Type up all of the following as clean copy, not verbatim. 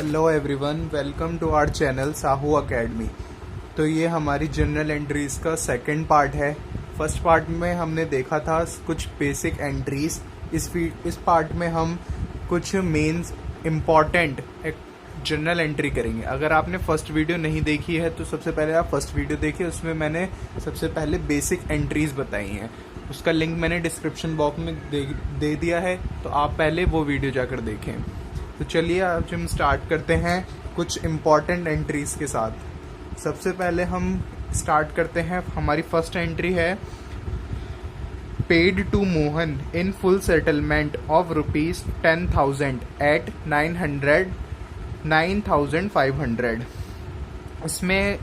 Hello everyone, welcome to our channel Sahu academy. तो ये हमारी जनरल एंट्रीज का सेकंड पार्ट है। फर्स्ट पार्ट में हमने देखा था कुछ बेसिक एंट्रीज। इस पार्ट में हम कुछ मेन इम्पॉर्टेंट जनरल एंट्री करेंगे। अगर आपने फर्स्ट वीडियो नहीं देखी है तो सबसे पहले आप फर्स्ट वीडियो देखिए, उसमें मैंने सबसे पहले बेसिक एंट्रीज बताई हैं। उसका लिंक मैंने डिस्क्रिप्शन बॉक्स में दे दिया है, तो आप पहले वो वीडियो जाकर देखें। तो चलिए आज हम स्टार्ट करते हैं कुछ इम्पॉर्टेंट एंट्रीज के साथ। सबसे पहले हम स्टार्ट करते हैं, हमारी फर्स्ट एंट्री है paid to Mohan in full settlement of ₹10,000 at 9,500। इसमें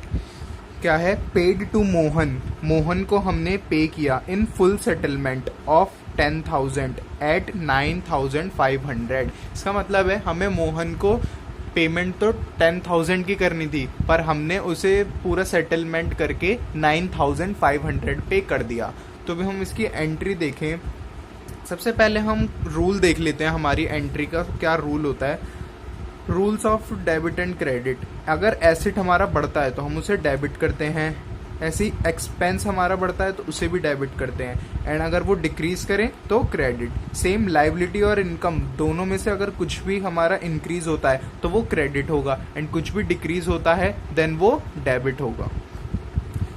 क्या है? पेड टू मोहन, मोहन को हमने पे किया in full settlement of 10,000 at 9,500। इसका मतलब है हमें मोहन को पेमेंट तो 10,000 की करनी थी, पर हमने उसे पूरा सेटलमेंट करके 9,500 पे कर दिया। तो भी हम इसकी एंट्री देखें। सबसे पहले हम रूल देख लेते हैं, हमारी एंट्री का क्या रूल होता है। Rules of debit and credit. अगर एसेट हमारा बढ़ता है तो हम उसे डेबिट करते हैं, ऐसी एक्सपेंस हमारा बढ़ता है तो उसे भी डेबिट करते हैं, एंड अगर वो डिक्रीज करें तो क्रेडिट। सेम लाइबिलिटी और इनकम दोनों में से अगर कुछ भी हमारा इंक्रीज होता है तो वो क्रेडिट होगा, एंड कुछ भी डिक्रीज होता है देन वो डेबिट होगा।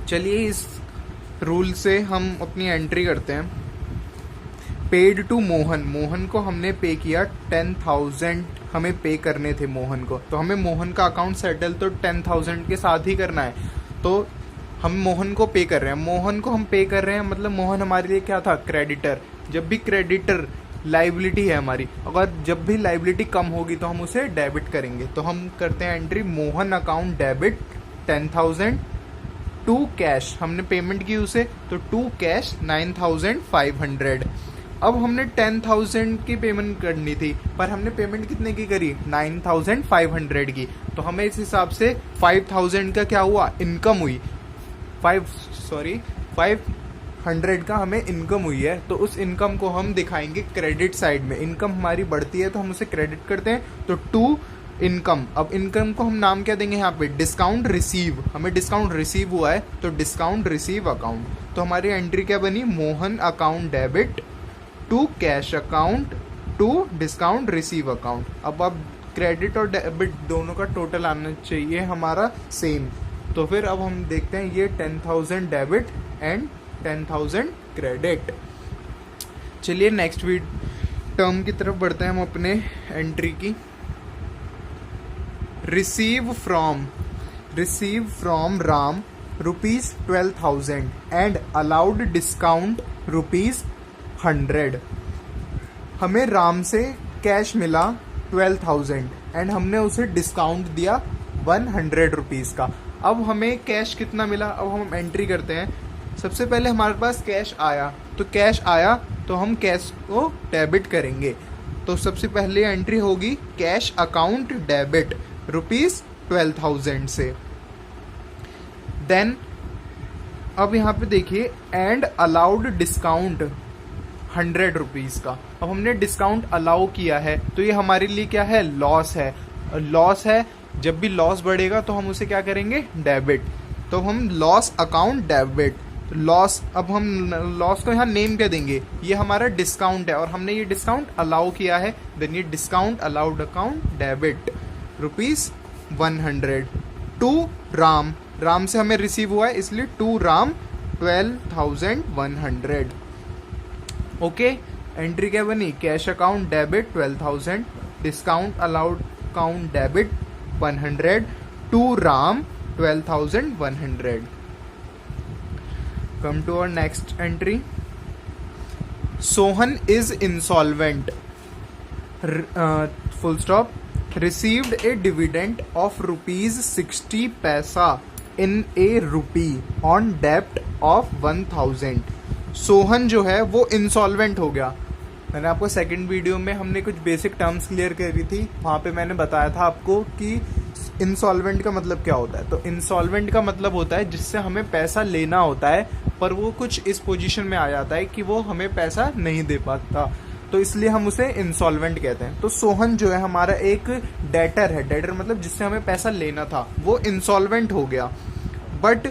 चलिए इस रूल से हम अपनी एंट्री करते हैं। पेड टू मोहन, मोहन को हमने पे किया 10,000 हमें पे करने थे मोहन को, तो हमें मोहन का अकाउंट सेटल तो 10,000 के साथ ही करना है। तो हम मोहन को पे कर रहे हैं, मोहन को हम पे कर रहे हैं, मतलब मोहन हमारे लिए क्या था? क्रेडिटर। जब भी क्रेडिटर लाइबिलिटी है हमारी, अगर जब भी लाइबिलिटी कम होगी तो हम उसे डेबिट करेंगे। तो हम करते हैं entry Mohan account debit 10,000 to cash, हमने पेमेंट की उसे, तो टू कैश 9,500। अब हमने 10,000 की पेमेंट करनी थी, पर हमने पेमेंट कितने की करी? 9,500 की। तो हमें इस हिसाब से 5,000 का क्या हुआ? इनकम हुई। 500 का हमें इनकम हुई है, तो उस इनकम को हम दिखाएंगे क्रेडिट साइड में। इनकम हमारी बढ़ती है तो हम उसे क्रेडिट करते हैं, तो टू इनकम। अब इनकम को हम नाम क्या देंगे यहाँ पे? Discount receive. हमें डिस्काउंट रिसीव हुआ है तो डिस्काउंट रिसीव अकाउंट। तो हमारी एंट्री क्या बनी? Mohan account debit to cash account to discount receive account. अब क्रेडिट और डेबिट दोनों का टोटल आना चाहिए हमारा सेम। तो फिर अब हम देखते हैं ये 10,000 डेबिट एंड 10,000 क्रेडिट। चलिए नेक्स्ट टर्म की तरफ बढ़ते हैं हम अपने एंट्री की। Receive from Ram ₹12,000 and allowed discount ₹100। हमें राम से कैश मिला 12,000 एंड हमने उसे डिस्काउंट दिया 100 रुपीज़ का। अब हमें कैश कितना मिला? अब हम एंट्री करते हैं। सबसे पहले हमारे पास कैश आया, तो हम कैश को डेबिट करेंगे। तो सबसे पहले एंट्री होगी कैश अकाउंट डेबिट ₹12,000 से। देन अब यहाँ पे देखिए एंड अलाउड डिस्काउंट 100 रुपीज़ का। अब हमने डिस्काउंट अलाउ किया है तो ये हमारे लिए क्या है? लॉस है। लॉस है, जब भी लॉस बढ़ेगा तो हम उसे क्या करेंगे? डेबिट। तो हम लॉस अकाउंट डेबिट। लॉस, अब हम लॉस को यहाँ नेम क्या देंगे? ये हमारा डिस्काउंट है और हमने ये डिस्काउंट अलाउ किया है, देन ये discount allowed account debit ₹100 to Ram. Ram से हमें रिसीव हुआ है इसलिए टू राम 12,100। ओके, एंट्री क्या बनी? Cash account debit 12,000, discount allowed account debit 100 to Ram 12,100। Come to our next entry. Sohan is insolvent. Full stop. Received a dividend of ₹60 in a rupee on debt of 1,000. Sohan जो है वो insolvent हो गया। मैंने आपको second video में हमने कुछ बेसिक टर्म्स क्लियर करी थी, वहाँ पे मैंने बताया था आपको कि इंसॉल्वेंट का मतलब क्या होता है। तो इंसॉल्वेंट का मतलब होता है जिससे हमें पैसा लेना होता है पर वो कुछ इस पोजीशन में आ जाता है कि वो हमें पैसा नहीं दे पाता। तो इसलिए हम उसे इंसॉल्वेंट कहते हैं। तो सोहन जो है हमारा एक डेटर है, डेटर मतलब जिससे हमें पैसा लेना था, वो इंसॉल्वेंट हो गया। बट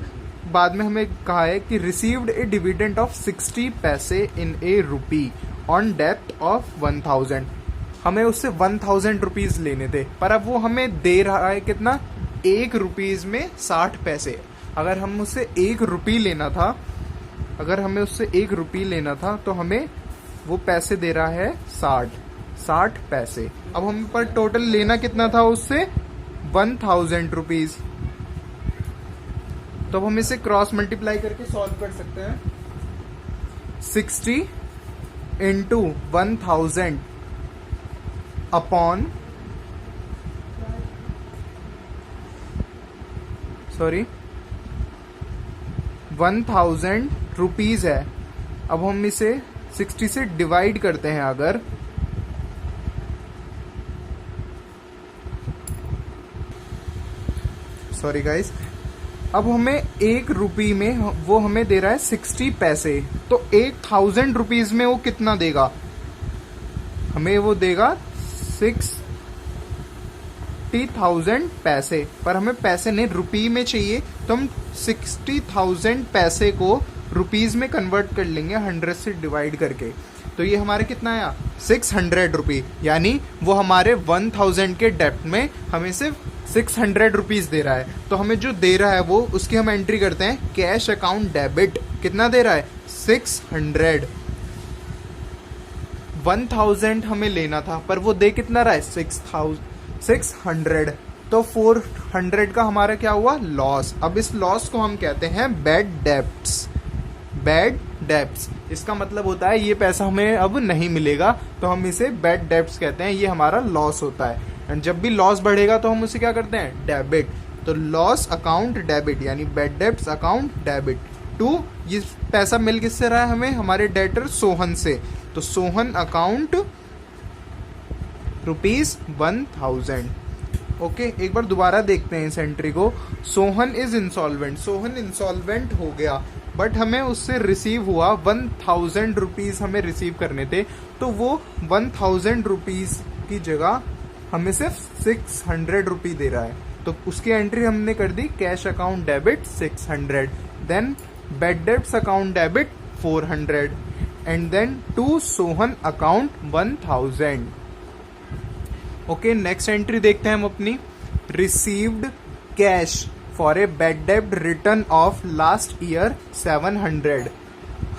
बाद में हमें कहा है कि रिसीव्ड ए डिविडेंड ऑफ 60 पैसे इन ए रुपी ऑन डेप्ट ऑफ 1000। हमें उससे 1000 रुपीज लेने थे, पर अब वो हमें दे रहा है कितना, 1 रुपीज में 60 पैसे। अगर हम उससे 1 रुपी लेना था, अगर हमें उससे 1 रुपी लेना था तो हमें वो पैसे दे रहा है 60 पैसे। अब हम पर टोटल लेना कितना था उससे, 1000 रुपीज। तो अब हम इसे क्रॉस मल्टीप्लाई करके सॉल्व कर सकते हैं। 60 इंटू 1000 अपॉन 1000 रुपीज है। अब हम इसे 60 से डिवाइड करते हैं अगर, सॉरी गाइस, अब हमें 1 रुपी में वो हमें दे रहा है 60 पैसे, तो 1000 रुपीज में वो कितना देगा, हमें वो देगा 60,000 पैसे। पर हमें पैसे नहीं रुपी में चाहिए, तो हम 60,000 पैसे को रुपीज में कन्वर्ट कर लेंगे 100 से डिवाइड करके। तो ये हमारे कितना आया, 600 रुपी। यानी वो हमारे 1000 के डेप्ट में हमें सिर्फ 600 रुपीज दे रहा है। तो हमें जो दे रहा है वो उसकी हम एंट्री करते हैं, कैश अकाउंट डेबिट। कितना दे रहा है, 600। 1000 हमें लेना था, पर वो दे कितना रहा है, 600। तो 400 का हमारा क्या हुआ, लॉस। अब इस लॉस को हम कहते हैं बैड डेब्ट्स। बैड डेब्ट्स इसका मतलब होता है ये पैसा हमें अब नहीं मिलेगा, तो हम इसे बैड डेब्ट्स कहते हैं। ये हमारा लॉस होता है। एंड जब भी लॉस बढ़ेगा तो हम उसे क्या करते हैं, डेबिट। तो लॉस अकाउंट डेबिट, यानी बैड डेब्ट्स अकाउंट डेबिट। 2, ये पैसा मिल किससे रहा है हमें, हमारे डेटर सोहन से। तो सोहन अकाउंट ₹1000। ओके, एक बार दोबारा देखते हैं इस एंट्री को। Sohan is insolvent, Sohan insolvent हो गया, बट हमें उससे रिसीव हुआ 1000 रुपीज हमें रिसीव करने थे। तो वो 1000 रुपीज की जगह हमें सिर्फ 600 रुपी दे रहा है। तो उसकी एंट्री हमने कर दी, cash account debit 600, then bad debts account debit 400, and then to Sohan account 1000। Okay, next entry देखते हैं हम अपनी। Received cash for a bad डेब्ट रिटर्न ऑफ लास्ट ईयर 700।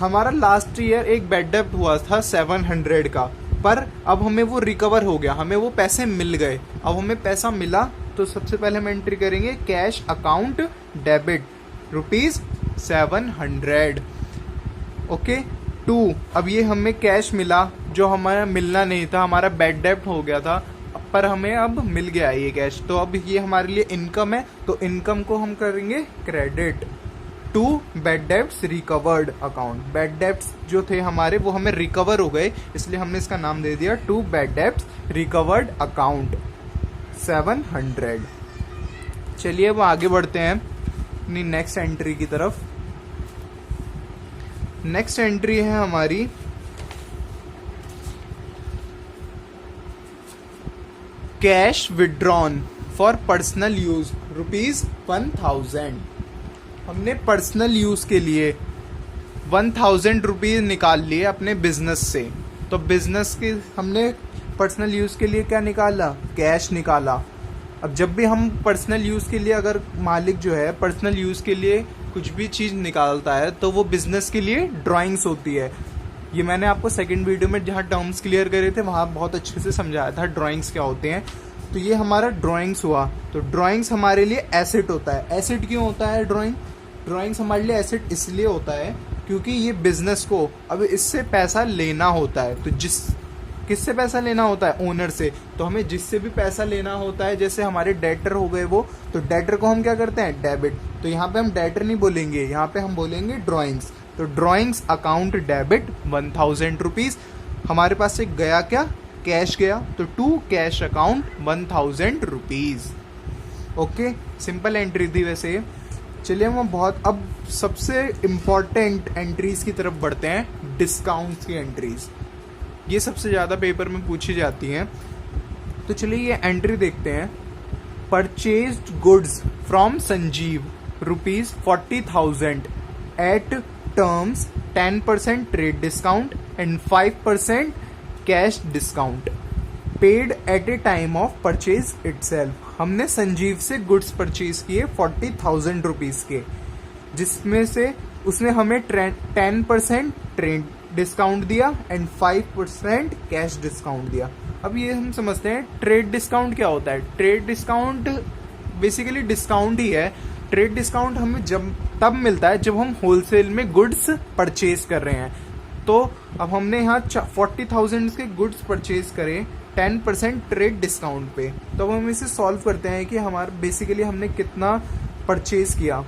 हमारा लास्ट ईयर एक बैड डेब्ट हुआ था 700 का, पर अब हमें वो रिकवर हो गया, हमें वो पैसे मिल गए। अब हमें पैसा मिला तो सबसे पहले हम एंट्री करेंगे कैश अकाउंट डेबिट ₹700। ओके, 2, अब ये हमें कैश मिला जो हमारा मिलना नहीं था, हमारा बैड डेब्ट हो गया था, पर हमें अब मिल गया ये कैश। तो अब ये हमारे लिए इनकम है, तो इनकम को हम करेंगे credit to bad debts recovered account. Bad debts जो थे हमारे वो हमें रिकवर हो गए, इसलिए हमने इसका नाम दे दिया to bad debts recovered account 700। चलिए अब आगे बढ़ते हैं अपनी नेक्स्ट एंट्री की तरफ। नेक्स्ट एंट्री है हमारी cash withdrawn for personal use ₹1000। हमने पर्सनल यूज के लिए 1000 रुपीज निकाल लिए अपने बिजनेस से। तो बिजनेस के हमने पर्सनल यूज के लिए क्या निकाला, कैश निकाला। अब जब भी हम पर्सनल यूज के लिए, अगर मालिक जो है पर्सनल यूज के लिए कुछ भी चीज निकालता है तो वो बिजनेस के लिए ड्राइंग्स होती है। ये मैंने आपको सेकंड वीडियो में जहाँ टर्म्स क्लियर करे थे वहां बहुत अच्छे से समझाया था ड्राइंग्स क्या होते हैं। तो ये हमारा ड्राइंग्स हुआ। तो ड्राइंग्स हमारे लिए एसेट होता है। एसेट क्यों होता है ड्राइंग्स हमारे लिए एसेट इसलिए होता है क्योंकि ये बिजनेस को अब इससे पैसा लेना होता है। तो किससे पैसा लेना होता है, ओनर से। तो हमें जिससे भी पैसा लेना होता है, जैसे हमारे डेटर हो गए वो, तो डेटर को हम क्या करते हैं, डेबिट। तो यहाँ पे हम डेटर नहीं बोलेंगे, यहाँ पे हम बोलेंगे ड्राइंग्स। तो ड्राइंग्स अकाउंट डेबिट 1000 रुपीज। हमारे पास से गया क्या, कैश गया, तो to cash account 1000 rupees. Okay, simple entry थी वैसे। चलिए हम अब सबसे इम्पोर्टेंट एंट्रीज की तरफ बढ़ते हैं, डिस्काउंट्स की एंट्रीज। ये सबसे ज़्यादा पेपर में पूछी जाती हैं। तो चलिए ये एंट्री देखते हैं। Purchased goods from Sanjeev ₹40,000 at terms 10% trade discount and 5% cash discount paid at a time of purchase itself. हमने संजीव से गुड्स परचेज किए 40,000 रुपीज के, जिसमें से उसने हमें 10% ट्रेड डिस्काउंट दिया एंड 5% कैश डिस्काउंट दिया। अब ये हम समझते हैं ट्रेड डिस्काउंट क्या होता है। ट्रेड डिस्काउंट बेसिकली डिस्काउंट ही है। ट्रेड डिस्काउंट हमें तब मिलता है जब हम होलसेल में गुड्स परचेज कर रहे हैं। तो अब हमने यहाँ 40,000 के गुड्स परचेज करे 10% ट्रेड डिस्काउंट पे। तो अब हम इसे सॉल्व करते हैं कि हमारा बेसिकली हमने कितना परचेज किया।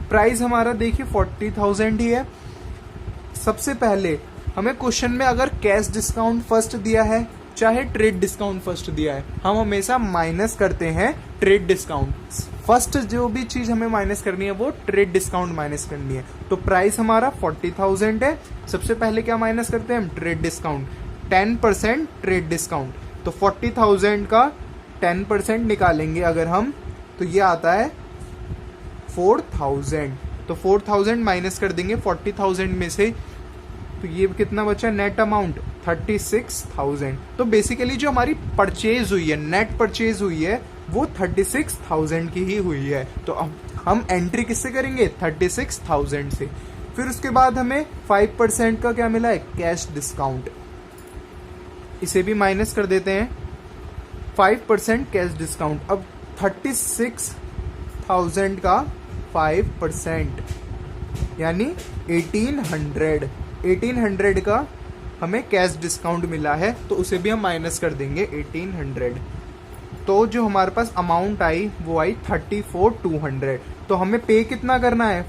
प्राइस हमारा देखिए 40,000 ही है। सबसे पहले हमें क्वेश्चन में अगर कैश डिस्काउंट फर्स्ट दिया है चाहे ट्रेड डिस्काउंट फर्स्ट दिया है, हम हमेशा माइनस करते हैं ट्रेड डिस्काउंट। फर्स्ट जो भी चीज हमें माइनस करनी है वो ट्रेड डिस्काउंट माइनस करनी है। तो प्राइस हमारा 40,000 है। सबसे पहले क्या माइनस करते हैं हम, ट्रेड डिस्काउंट, 10% ट्रेड डिस्काउंट। तो 40,000 का 10% निकालेंगे अगर हम, तो ये आता है 4,000। तो 4,000 माइनस कर देंगे 40,000 में से, तो ये कितना बचा नेट अमाउंट 36,000। तो बेसिकली जो हमारी परचेज हुई है, नेट परचेज हुई है, वो 36,000 की ही हुई है। तो अब हम एंट्री किससे करेंगे, 36,000 से। फिर उसके बाद हमें 5% का क्या मिला है, कैश डिस्काउंट। इसे भी माइनस कर देते हैं, 5% कैश डिस्काउंट। अब 36,000 का 5% यानी 1800 का हमें कैश डिस्काउंट मिला है, तो उसे भी हम माइनस कर देंगे 1800। तो जो हमारे पास अमाउंट आई वो आई 34,200। तो हमें पे कितना करना है,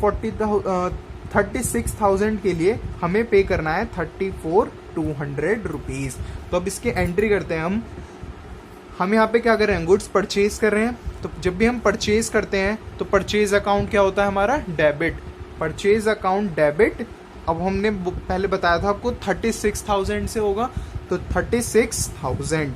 36,000 के लिए हमें पे करना है 34,200 रुपीज। तो अब इसकी एंट्री करते हैं हम यहाँ पे क्या कर रहे हैं, गुड्स परचेज कर रहे हैं। तो जब भी हम परचेज करते हैं तो परचेज अकाउंट क्या होता है हमारा, डेबिट। Purchase account debit. अब हमने पहले बताया था आपको 36,000 से होगा, तो 36,000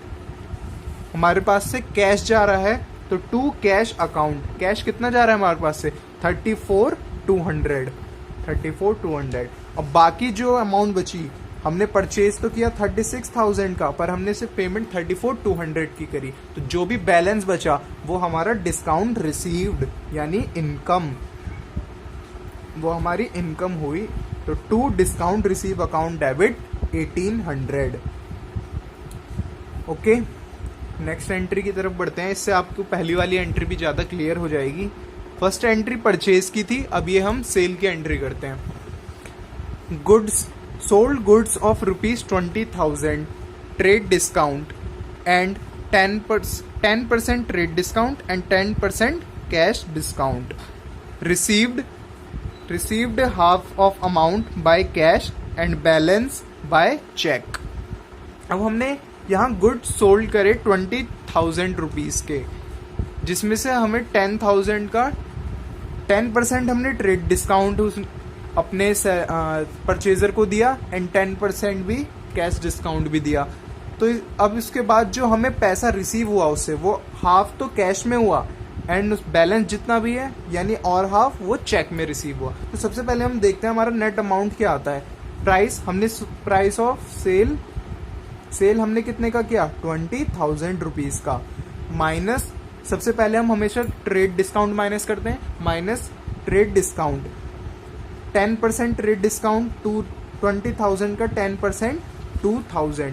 हमारे पास से कैश जा रहा है, तो टू कैश अकाउंट। कैश कितना जा रहा है हमारे पास से, 34,200। अब बाकी जो अमाउंट बची, हमने परचेज तो किया 36,000 का, पर हमने सिर्फ पेमेंट 34,200 की करी। तो जो भी बैलेंस बचा वो हमारा डिस्काउंट रिसीव्ड यानी इनकम, वो हमारी इनकम हुई। तो to discount receive account debit 1800। Okay, next entry की तरफ बढ़ते हैं। इससे आपको पहली वाली एंट्री भी ज्यादा क्लियर हो जाएगी। फर्स्ट एंट्री परचेज की थी, अब ये हम सेल की एंट्री करते हैं। Goods sold goods of ₹20,000 trade discount and 10% trade discount and 10% cash discount. received half of amount by cash and balance by check। अब हमने यहाँ गुड्स सोल्ड करे 20,000 रुपीज के, जिसमें से हमें 10,000 का 10% हमने ट्रेड डिस्काउंट अपने परचेजर को दिया एंड 10% भी कैश डिस्काउंट भी दिया। तो अब इसके बाद जो हमें पैसा रिसीव हुआ उससे, वो हाफ तो कैश में हुआ एंड बैलेंस जितना भी है यानी और हाफ वो चेक में रिसीव हुआ। तो सबसे पहले हम देखते हैं हमारा नेट अमाउंट क्या आता है। प्राइस हमने प्राइस ऑफ सेल हमने कितने का किया, 20,000 रुपीज का, माइनस सबसे पहले हम हमेशा ट्रेड डिस्काउंट माइनस करते हैं, minus trade discount 10% trade discount 20,000 का 10% 2,000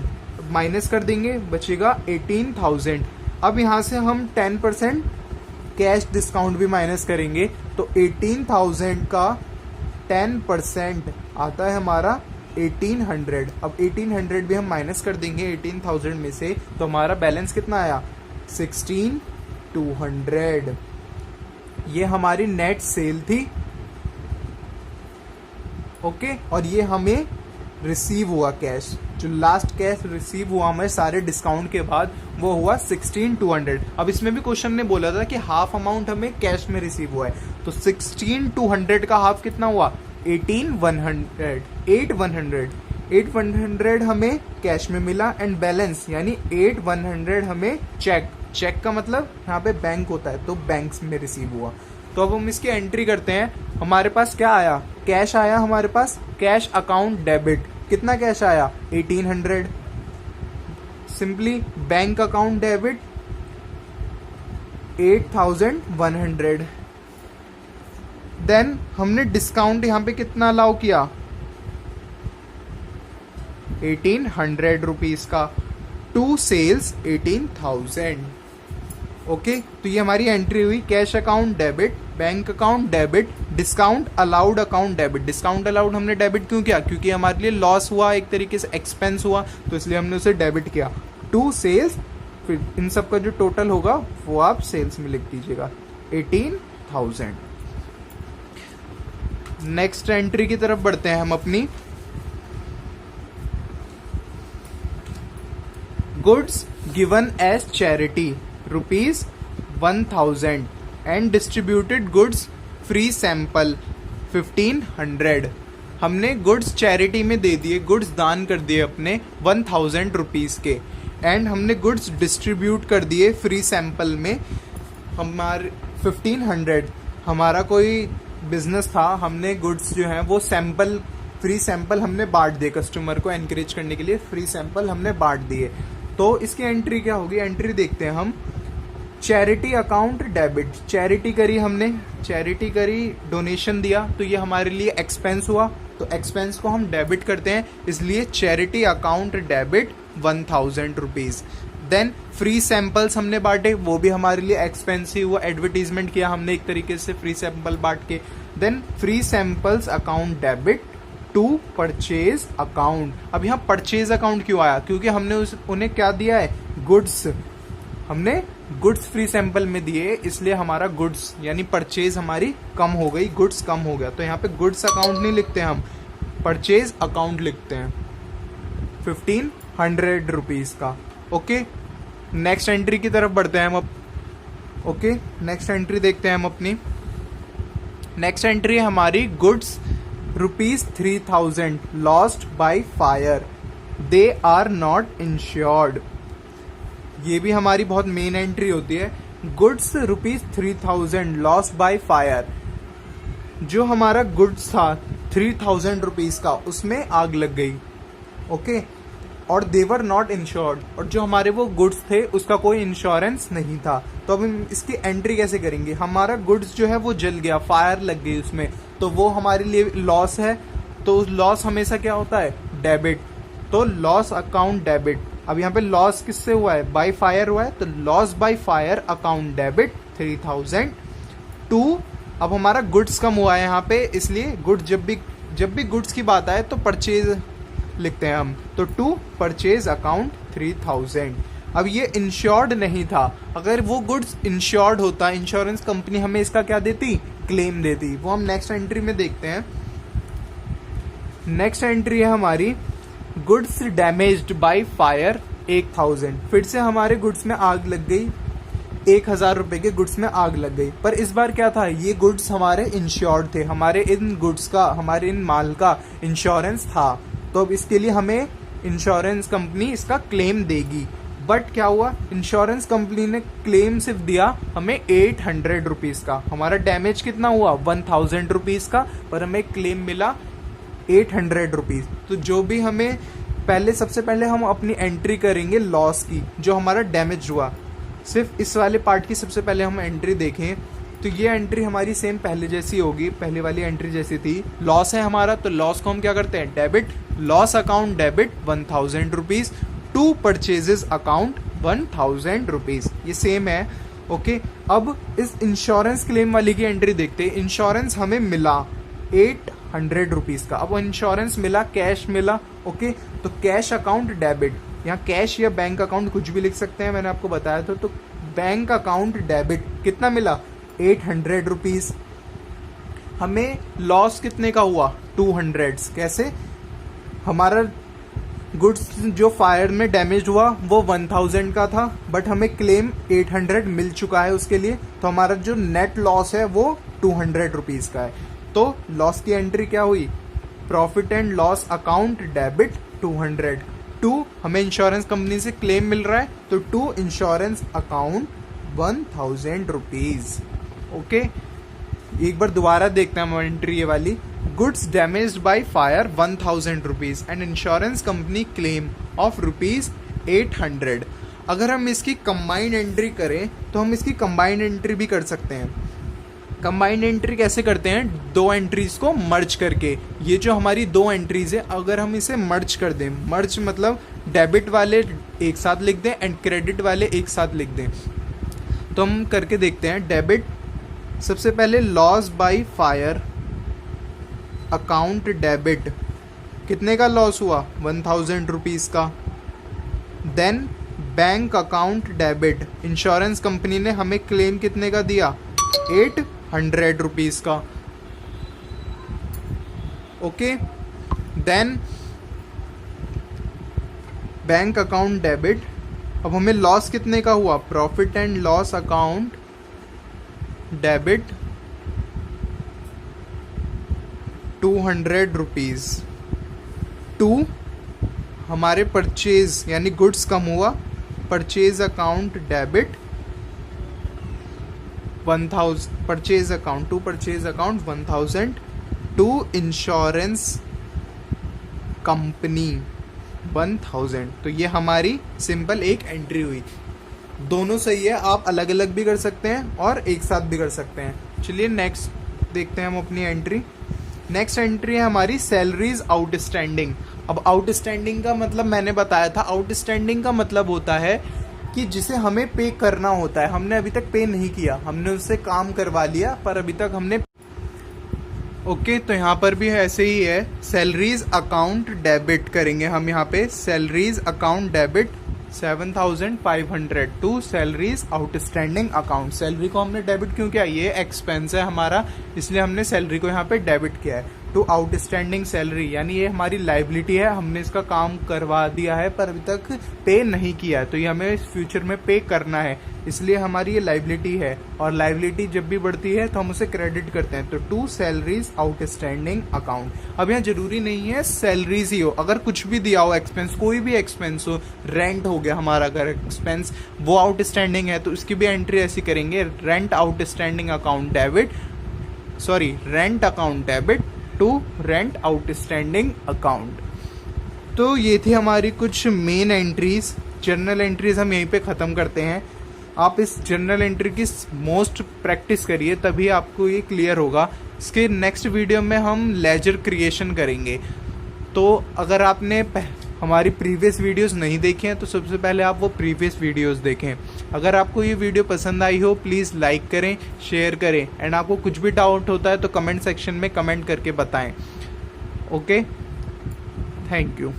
माइनस कर देंगे, बचेगा 18,000। अब यहाँ से हम 10% कैश डिस्काउंट भी माइनस करेंगे, तो 18,000 का 10% आता है हमारा 1800। अब 1800 भी हम माइनस कर देंगे 18,000 में से, तो हमारा बैलेंस कितना आया, 16,200। ये हमारी नेट सेल थी। ओके, और ये हमें रिसीव हुआ कैश, जो लास्ट कैश रिसीव हुआ हमें सारे डिस्काउंट के बाद, वो हुआ 16,200। अब इसमें भी क्वेश्चन ने बोला था कि हाफ अमाउंट हमें कैश में रिसीव हुआ है, तो 16,200 का हाफ कितना हुआ, 8,100। 8,100 हमें कैश में मिला एंड बैलेंस यानी 8,100 हमें चेक का मतलब यहाँ पे बैंक होता है तो बैंक में रिसीव हुआ। तो अब हम इसकी एंट्री करते हैं। हमारे पास क्या आया, कैश आया हमारे पास, कैश अकाउंट डेबिट। कितना कैश आया, 1800। Simply bank account debit 8,100। Then हमने डिस्काउंट यहाँ पे कितना अलाउ किया, 1800 रुपीज का, टू सेल्स 18,000। ओके, तो ये हमारी एंट्री हुई। Cash account debit, bank account debit, discount allowed account debit. Discount allowed हमने डेबिट क्यों किया, क्योंकि हमारे लिए लॉस हुआ, एक तरीके से एक्सपेंस हुआ, तो इसलिए हमने उसे डेबिट किया। टू सेल्स, फिर इन सब का जो टोटल होगा वो आप सेल्स में लिख दीजिएगा, 18,000। नेक्स्ट एंट्री की तरफ बढ़ते हैं हम अपनी। Goods given as charity ₹1,000 and distributed goods free sample 1,500। हमने गुड्स चैरिटी में दे दिए, गुड्स दान कर दिए अपने 1,000 रुपीज के, एंड हमने गुड्स डिस्ट्रीब्यूट कर दिए फ्री सैंपल में हमारे 1,500। हमारा कोई बिजनेस था, हमने गुड्स जो हैं वो सैंपल, फ्री सैंपल हमने बांट दिए कस्टमर को एनकरेज करने के लिए, फ्री सैंपल हमने बांट दिए। तो इसकी एंट्री क्या होगी, एंट्री देखते हैं हम। चैरिटी अकाउंट डेबिट, चैरिटी करी हमने, चैरिटी करी, डोनेशन दिया, तो ये हमारे लिए एक्सपेंस हुआ, तो एक्सपेंस को हम डेबिट करते हैं, इसलिए charity account debit 1,000 rupees. Then free samples हमने बांटे, वो भी हमारे लिए एक्सपेंस ही हुआ, एडवर्टीजमेंट किया हमने एक तरीके से फ्री सैंपल बांट के। Then free samples account debit to purchase account. अब यहाँ परचेज अकाउंट क्यों आया, क्योंकि हमने उन्हें क्या दिया है, गुड्स, हमने गुड्स फ्री सैंपल में दिए, इसलिए हमारा गुड्स यानी परचेज हमारी कम हो गई, गुड्स कम हो गया। तो यहाँ पे गुड्स अकाउंट नहीं लिखते हम, परचेज अकाउंट लिखते हैं 1,500 रुपीज का। ओके, नेक्स्ट एंट्री की तरफ बढ़ते हैं हम अब। ओके, नेक्स्ट एंट्री देखते हैं हम अपनी। नेक्स्ट एंट्री है हमारी, goods ₹3,000 lost by fire, they are not insured. ये भी हमारी बहुत मेन एंट्री होती है। गुड्स ₹3,000 लॉस्ट बाय फायर, जो हमारा गुड्स था 3,000 रुपीज का, उसमें आग लग गई। ओके, और देवर नॉट इंश्योर्ड, और जो हमारे वो गुड्स थे उसका कोई इंश्योरेंस नहीं था। तो अब हम इसकी एंट्री कैसे करेंगे, हमारा गुड्स जो है वो जल गया, फायर लग गई उसमें, तो वो हमारे लिए लॉस है। तो लॉस हमेशा क्या होता है, डेबिट, तो लॉस अकाउंट डेबिट। अब यहाँ पे लॉस किससे हुआ है, बाय फायर हुआ है, तो loss by fire account debit 3,000 to. अब हमारा गुड्स कम हुआ है यहाँ पे, इसलिए गुड्स जब भी गुड्स की बात आए तो परचेज लिखते हैं हम, तो टू परचेज अकाउंट 3,000। अब ये इंश्योर्ड नहीं था, अगर वो गुड्स इंश्योर्ड होता, इंश्योरेंस कंपनी हमें इसका क्या देती, क्लेम देती, वो हम नेक्स्ट एंट्री में देखते हैं। नेक्स्ट एंट्री है हमारी, गुड्स डैमेज्ड बाय फायर 1,000। फिर से हमारे गुड्स में आग लग गई, 1,000 रुपए के गुड्स में आग लग गई, पर इस बार क्या था, ये गुड्स हमारे इंश्योर्ड थे, हमारे इन गुड्स का, हमारे इन माल का इंश्योरेंस था, तो अब इसके लिए हमें इंश्योरेंस कंपनी इसका क्लेम देगी। बट क्या हुआ, इंश्योरेंस कंपनी ने क्लेम सिर्फ दिया हमें 800 रुपीज का, हमारा डैमेज कितना हुआ 1,000 रुपीज का, पर हमें क्लेम मिला 800 रुपीज। तो जो भी हमें सबसे पहले हम अपनी एंट्री करेंगे लॉस की, जो हमारा डैमेज हुआ, सिर्फ इस वाले पार्ट की सबसे पहले हम एंट्री देखें, तो ये एंट्री हमारी सेम पहले जैसी होगी, पहले वाली एंट्री जैसी थी। लॉस है हमारा, तो लॉस को हम क्या करते हैं, debit, loss account debit 1,000 rupees to purchases account 1,000 rupees, ये सेम है। ओके, अब इस इंश्योरेंस क्लेम वाली की एंट्री देखते हैं। इंश्योरेंस हमें मिला 800 रुपीज का, अब इंश्योरेंस मिला, कैश मिला। ओके, तो कैश अकाउंट डेबिट, यहाँ कैश या बैंक अकाउंट कुछ भी लिख सकते हैं, मैंने आपको बताया था। तो बैंक अकाउंट डेबिट कितना मिला 800 रुपीज। हमें लॉस कितने का हुआ 200। कैसे, हमारा गुड्स जो फायर में डैमेज हुआ वो 1,000 का था, बट हमें क्लेम 800 मिल चुका है उसके लिए, तो हमारा जो नेट लॉस है वो 200 रुपीज का है। तो लॉस की एंट्री क्या हुई, profit and loss account debit 200। 2 हमें इंश्योरेंस कंपनी से क्लेम मिल रहा है तो 2 इंश्योरेंस अकाउंट 1000 रुपीज। ओके, एक बार दोबारा देखते हैं हम एंट्री ये वाली। Goods damaged by fire 1000 rupees and insurance company claim of rupees 800। अगर हम इसकी कंबाइंड एंट्री करें तो हम इसकी कंबाइंड एंट्री भी कर सकते हैं। कंबाइंड एंट्री कैसे करते हैं? 2 एंट्रीज को मर्ज करके। ये जो हमारी 2 एंट्रीज है, अगर हम इसे मर्ज कर दें, मर्ज मतलब डेबिट वाले एक साथ लिख दें एंड क्रेडिट वाले एक साथ लिख दें, तो हम करके देखते हैं। डेबिट, सबसे पहले loss by fire account debit, कितने का लॉस हुआ? 1000 रुपीज का। Then bank account debit, insurance company ने हमें क्लेम कितने का दिया? 800 रुपीज का। Okay, then bank account debit, अब हमें लॉस कितने का हुआ? Profit and loss account debit 200 rupees. 2 हमारे परचेज यानी गुड्स कम हुआ, purchase account debit 1000, purchase account 2 purchase account 1000। 2 insurance company 1000। तो ये हमारी सिंपल एक एंट्री हुई। दोनों सही है, आप अलग अलग भी कर सकते हैं और एक साथ भी कर सकते हैं। चलिए नेक्स्ट देखते हैं हम अपनी एंट्री। नेक्स्ट एंट्री है हमारी सैलरीज आउटस्टैंडिंग। अब आउटस्टैंडिंग का मतलब मैंने बताया था, आउटस्टैंडिंग का मतलब होता है कि जिसे हमें पे करना होता है, हमने अभी तक पे नहीं किया, हमने उससे काम करवा लिया पर अभी तक हमने। ओके, तो यहाँ पर भी ऐसे ही है, सैलरीज अकाउंट डेबिट करेंगे हम यहाँ पे। Salaries account debit 7500 to salaries outstanding account. Salary को हमने डेबिट क्यों किया? ये एक्सपेंस है हमारा, इसलिए हमने सैलरी को यहाँ पे डेबिट किया है। टू आउटस्टैंडिंग सैलरी यानी ये हमारी लाइबिलिटी है, हमने इसका काम करवा दिया है पर अभी तक पे नहीं किया है, तो ये हमें फ्यूचर में पे करना है, इसलिए हमारी ये लाइबिलिटी है। और लाइबिलिटी जब भी बढ़ती है तो हम उसे क्रेडिट करते हैं। तो 2 सैलरीज आउटस्टैंडिंग अकाउंट। अब यहाँ जरूरी नहीं है सैलरीज ही हो, अगर कुछ भी दिया हो एक्सपेंस, कोई भी एक्सपेंस हो, रेंट हो गया हमारा अगर एक्सपेंस, वो आउटस्टैंडिंग है तो उसकी भी एंट्री ऐसी करेंगे। Rent outstanding account debit, sorry rent account debit to rent outstanding account. तो ये थी हमारी कुछ मेन एंट्रीज। जर्नल एंट्रीज हम यहीं पे ख़त्म करते हैं। आप इस जर्नल एंट्री की मोस्ट प्रैक्टिस करिए, तभी आपको ये क्लियर होगा। इसके नेक्स्ट वीडियो में हम लेजर क्रिएशन करेंगे। तो अगर आपने हमारी प्रीवियस वीडियोस नहीं देखी हैं तो सबसे पहले आप वो प्रीवियस वीडियोस देखें। अगर आपको ये वीडियो पसंद आई हो प्लीज़ लाइक करें, शेयर करें एंड आपको कुछ भी डाउट होता है तो कमेंट सेक्शन में कमेंट करके बताएं। Okay, thank you.